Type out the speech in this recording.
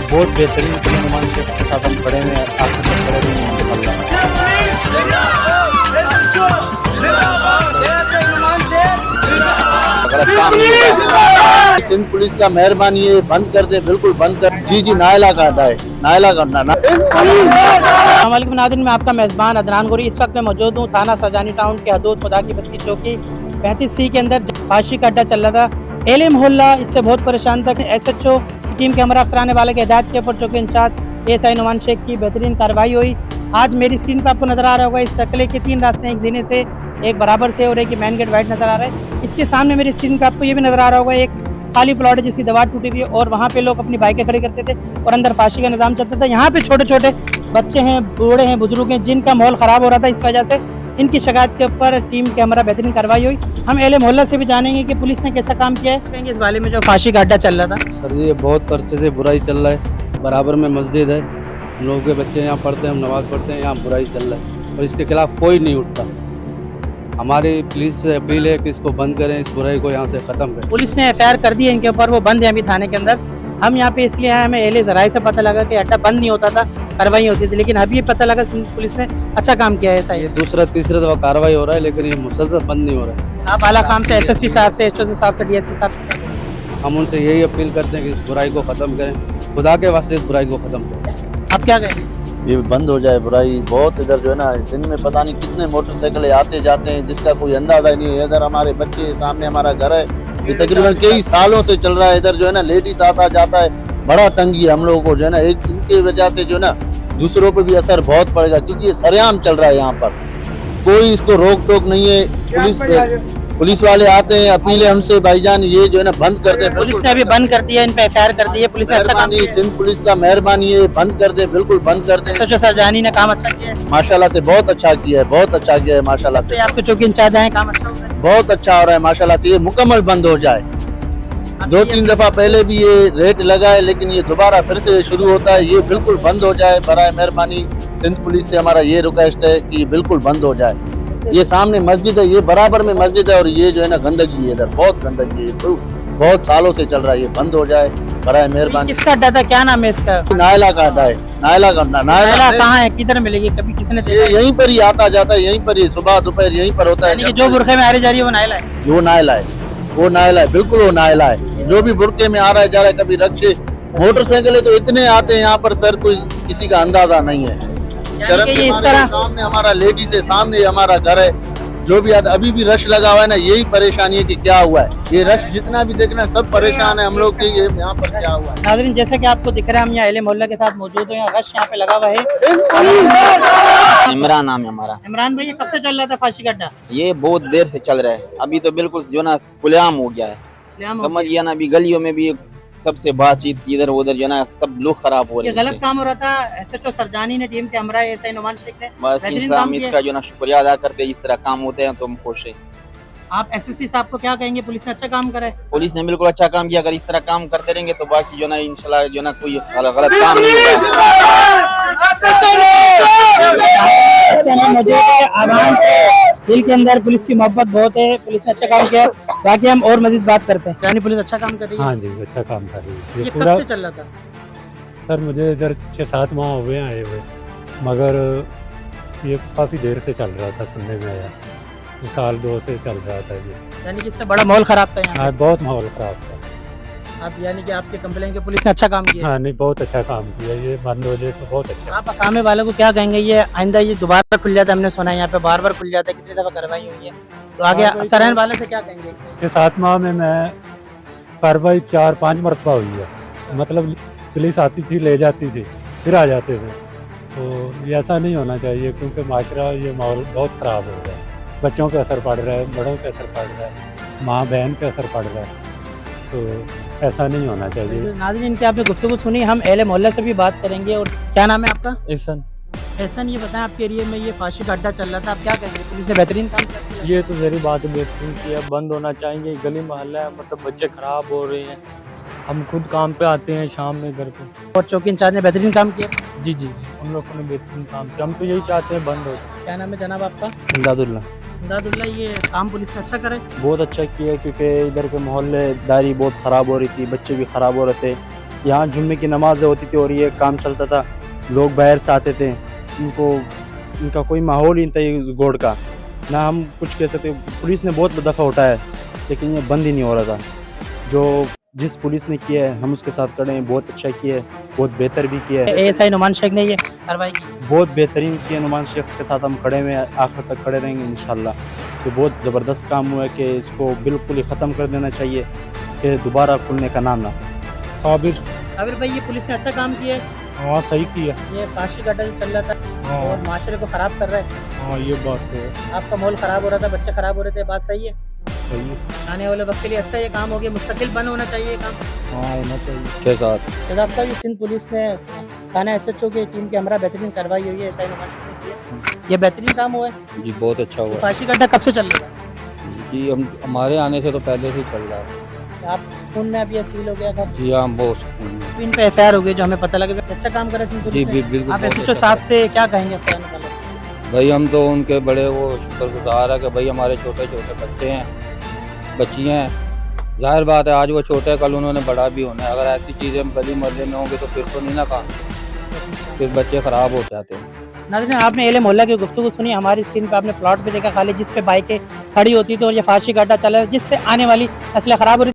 बहुत बेहतरीन नुमान शेख के साथ हम खड़े हुए हैं। आखिर तक खड़े हुए हैं। गलत काम नहीं होगा। सिंध पुलिस का मेहरबानी है, बंद कर दे, बिल्कुल बंद कर। जी नायला का हटाए, नायला करना। अस्सलामुअलैकुम नाज़रीन, मैं आपका मेज़बान अदनान गोरी। इस वक्त मैं मौजूद हूँ थाना सरजानी टाउन के हदूद खुदा की बस्ती चौकी 35C के अंदर फाशी का अड्डा चल रहा था। एले मोहल्ला इससे बहुत परेशान था। SHO की टीम के हमरा अफसरान वाले के हिदायत के ऊपर चौकी इंचार्ज ASI नुमान शेख की बेहतरीन कार्रवाई हुई। आज मेरी स्क्रीन पर आपको नजर आ रहा होगा, इस चकले के 3 रास्ते हैं, एक जीने से, एक बराबर से और एक मेन गेट वाइट नजर आ रहा है। इसके सामने मेरी स्क्रीन पर आपको ये भी नजर आ रहा होगा, एक खाली प्लॉट है जिसकी दीवार टूटी हुई है और वहाँ पे लोग अपनी बाइकें खड़ी करते थे और अंदर फाशी का निज़ाम चलता था। यहाँ पे छोटे छोटे बच्चे हैं, बूढ़े हैं, बुजुर्ग हैं, जिनका माहौल ख़राब हो रहा था। इस वजह से इनकी शिकायत के ऊपर टीम के हमारा बेहतरीन कार्रवाई हुई। हम एले मोहल्ला से भी जानेंगे कि पुलिस ने कैसा काम किया है इस वाले में जो फाशी का अड्डा चल रहा था। सर जी, ये बहुत अरसे से बुराई चल रहा है। बराबर में मस्जिद है, हम लोगों के बच्चे यहाँ पढ़ते हैं, हम नमाज़ पढ़ते हैं, यहाँ बुराई चल रहा है और इसके खिलाफ कोई नहीं उठता। हमारी पुलिस से अपील है कि इसको बंद करें, इस बुराई को यहाँ से ख़त्म करें। पुलिस ने FIR कर दी है इनके ऊपर, वो बंद है अभी थाने के अंदर। हम यहाँ पे इसलिए आए, हमें एले ज़राए से पता लगा कि अड्डा बंद नहीं होता था, कार्रवाई होती थी, लेकिन अभी पता लगा पुलिस ने अच्छा काम किया है। ऐसा ये दूसरा तीसरा दफ़ा कार्रवाई हो रहा है, लेकिन ये मुसलसल बंद नहीं हो रहा है। आप आला काम से SSP साहब से, HO साहब से, DSP साहब से हम उनसे यही अपील करते हैं कि इस बुराई को ख़त्म करें, खुदा के वास्ते इस बुराई को ख़त्म करें। आप क्या कहेंगे? ये बंद हो जाए बुराई। बहुत इधर जो है ना, दिन में पता नहीं कितने मोटरसाइकिलें आते जाते हैं जिसका कोई अंदाजा नहीं है। इधर हमारे बच्चे, सामने हमारा घर है, ये तकरीबन कई सालों से चल रहा है। इधर जो है ना लेडीज आता जाता है, बड़ा तंगी है हम लोगों को जो है ना। एक इनकी वजह से जो है ना दूसरों पे भी असर बहुत पड़ेगा, क्योंकि ये सरेआम चल रहा है। यहाँ पर कोई इसको रोक टोक नहीं है। पुलिस वाले आते हैं, अपील है हमसे, भाईजान ये जो है ना बंद कर दे। पुलिस ने अभी बंद कर दिया, इन पे FIR कर दी है। पुलिस ने अच्छा काम किया है। सिंध पुलिस का मेहरबानी है, बंद कर दे, बिल्कुल बंद कर दे। SHO सरजानी ने काम अच्छा किया है। माशाल्लाह से बहुत अच्छा किया है, बहुत अच्छा किया है माशाल्लाह से। आपके चौकी इंचार्ज आए, काम अच्छा हो रहा है। बहुत अच्छा हो रहा है माशाल्लाह से। ये मुकम्मल बंद हो जाए। 2-3 दफा पहले भी ये रेट लगा है, लेकिन ये दोबारा फिर से शुरू होता है। ये बिल्कुल बंद हो जाए, बराए मेहरबानी। सिंध पुलिस से हमारा ये रिक्वेस्ट है कि बिल्कुल बंद हो जाए। ये सामने मस्जिद है, ये बराबर में मस्जिद है और ये जो है ना गंदगी है, इधर बहुत गंदगी है, बहुत सालों से चल रहा है। ये बंद हो जाए, बराए मेहरबानी। किसका अड्डा था, क्या नाम है इसका? नायला का अड्डा है, नायला का अड्डा। नायला कहाँ है, किधर मिलेगी? कभी किसी ने देखा? यहीं पर ही आता जाता है, यहीं पर ही सुबह दोपहर यहीं पर होता है। जो बुरखे में आ रही जा रही है वो नायला है? वो नायला है, वो नायला है, बिल्कुल वो नायला है। जो भी बुरके में आ रहा है जा रहा है, कभी रक्षे मोटरसाइकिलें तो इतने आते हैं यहाँ पर सर, कोई किसी का अंदाजा नहीं है। शर्म के मारे सामने हमारा लेडीज है, सामने हमारा घर है, जो भी आता, अभी भी रश लगा हुआ है ना। यही परेशानी है कि क्या हुआ है। ये रश जितना भी देखना सब परेशान है हम लोग कि ये यहाँ पर क्या हुआ है। नाज़रीन, जैसा कि आपको दिख रहा है, हम यहाँ एले मोहल्ला के साथ मौजूद हैं। रश यहाँ पे लगा हुआ है। इमरान नाम है हमारा। इमरान भाई, ये कब से चल रहा था फाशी का अड्डा? ये बहुत देर से चल रहा है, अभी तो बिल्कुल जो ना खुलेआम हो गया है। समझिए ना, अभी गलियों में भी सबसे बातचीत इधर उधर जो ना सब लोग खराब हो रहे हैं। गलत काम हो रहा था। SHO सरजानी ने, टीम के हमरा ASI नुमान शेख ने, बस इंसान इसका जो ना शुक्रिया अदा करते हैं। इस तरह काम होते हैं तो हम खुश हैं। आप SSP साहब को क्या कहेंगे? पुलिस ने अच्छा काम करा है? पुलिस ने बिल्कुल अच्छा काम किया। अगर इस तरह काम करते रहेंगे तो बाकी जो ना इंशाल्लाह जो ना कोई गलत काम नहीं होगा। दिल के अंदर पुलिस की मोहब्बत बहुत है, पुलिस ने अच्छा काम किया। बाकी हम और मजीद बात करते हैं। यानी पुलिस अच्छा काम कर रही है? हाँ जी, अच्छा काम कर रही है। ये कब से चल रहा था? सर मुझे इधर 6-7 माह हो गए आए हुए, मगर ये काफ़ी देर से चल रहा था, सुनने में आया। 1-2 से चल रहा था ये। यानी कि इससे बड़ा माहौल खराब था यहाँ? हाँ, बहुत माहौल खराब था। आप यानी कि आपके कंप्लेन के पुलिस ने अच्छा काम किया? हाँ नहीं, बहुत अच्छा काम किया। ये बंद हो जाए तो बहुत अच्छा। आप अकामे वालों को क्या कहेंगे? ये आइंदा ये दोबारा खुल जाता है? हमने सुना है यहाँ पे बार बार खुल जाता है, कितनी दफा कार्रवाई हुई है, तो आगे अफसरान वाले से क्या कहेंगे? 6-7 माह में मैं कार्रवाई 4-5 मरतबा हुई है। मतलब पुलिस आती थी, ले जाती थी, फिर आ जाते थे। तो ये ऐसा नहीं होना चाहिए, क्योंकि माशरा ये माहौल बहुत ख़राब हो रहा है। बच्चों पे असर पड़ रहा है, बड़ों पे असर पड़ रहा है, माँ बहन पे असर पड़ रहा है। तो ऐसा नहीं होना चाहिए। नाज़रीन, इनकी आपने गुफ्तगू सुनी, हम एले मोहल्ला से भी बात करेंगे। और क्या नाम है आपका? एहसन। एहसन, ये बताएं, आपके एरिया में ये फाशी का अड्डा चल रहा था, आप क्या कहेंगे? पुलिस ने बेहतरीन काम किया? ये तो मेरी बात बेहतरीन किया, बंद होना चाहिए। गली मोहल्ला है, मतलब बच्चे खराब हो रहे हैं। हम खुद काम पे आते हैं शाम में घर पे। और चौकी इंचार्ज ने बेहतरीन काम किया? जी जी जी, उन लोगों ने बेहतरीन काम किया। हम तो यही चाहते हैं बंद हो। क्या नाम है जनाब आपका? इमदादुल्लाह। इमदादुल्लाह, ये काम पुलिस ने अच्छा करा है? बहुत अच्छा किया क्योंकि इधर के मोहल्लेदारी बहुत ख़राब हो रही थी, बच्चे भी ख़राब हो रहे थे। यहाँ जुम्मे की नमाज़ें होती थी और ये काम चलता था, लोग बाहर से आते थे, इनका कोई माहौल ही नहीं था ये गोड़ का, ना हम कुछ कह सकते। पुलिस ने बहुत दफ़ा उठाया लेकिन ये बंद ही नहीं हो रहा था। जो जिस पुलिस ने किया है हम उसके साथ खड़े हैं, बहुत अच्छा किया है, बहुत बेहतर भी किया है, एएसआई नुमान शेख ने ये कार्रवाई की। बहुत बेहतरीन किया। नुमान शेख के साथ हम खड़े हुए हैं, आखिर तक खड़े रहेंगे इंशाल्लाह। तो बहुत ज़बरदस्त काम हुआ है कि इसको बिल्कुल ही ख़त्म कर देना चाहिए कि दोबारा खुलने का नाम ना। साबिर। साबिर भाई, ये पुलिस ने अच्छा काम किया है? हाँ सही किया। ये फांसी का अड्डा जो चल रहा था हाँ और माशरे को ख़राब कर रहा है, हाँ ये बात तो है, आपका माहौल ख़राब हो रहा था, बच्चे ख़राब हो रहे थे, बात सही है? सही है। आने वाले वक्त के लिए अच्छा ये काम हो गया, मुस्तकिल बंद होना चाहिए ये काम। हाँ होना चाहिए। 6-7 जनाब साहब, ये सिंध पुलिस ने थाना एसएचओ की टीम के हमरा बेहतरीन कार्रवाई हुई है, एएसआई नुमान शेख ने की है। ये बेहतरीन काम हुआ है। जी बहुत अच्छा हुआ। फांसी का अड्डा कब से चल रहा था? जी हम हमारे आने से तो पहले से ही चल रहा है। आप खून में अभी सील हो गया था, जी हाँ बहुत। इन पे एफआईआर हो गई जो हमें पता लगे। अच्छा काम करा सिंध जी पुलिस ने। बिल्कुल। आप बहुत एसएचओ अच्छा साहब से क्या कहेंगे खुदा न भाई, हम तो उनके बड़े वो शुक्रगुजार है कि भाई हमारे छोटे छोटे बच्चे हैं, बच्चियाँ हैं। जाहिर बात है आज वो छोटे, कल उन्होंने बड़ा भी होना है। अगर ऐसी चीज़ें गली मोहल्ले में होंगी तो फिर तो नहीं ना काम, फिर बच्चे ख़राब हो जाते हैं। नाज़रीन, आपने एले मोहल्ला की गुफ्तगू सुनी। हमारी स्क्रीन पे आपने प्लॉट पे देखा खाली, जिस पे बाइकें खड़ी होती थी और ये फांसी का अड्डा चला, जिससे आने वाली नस्लें ख़राब हो रही।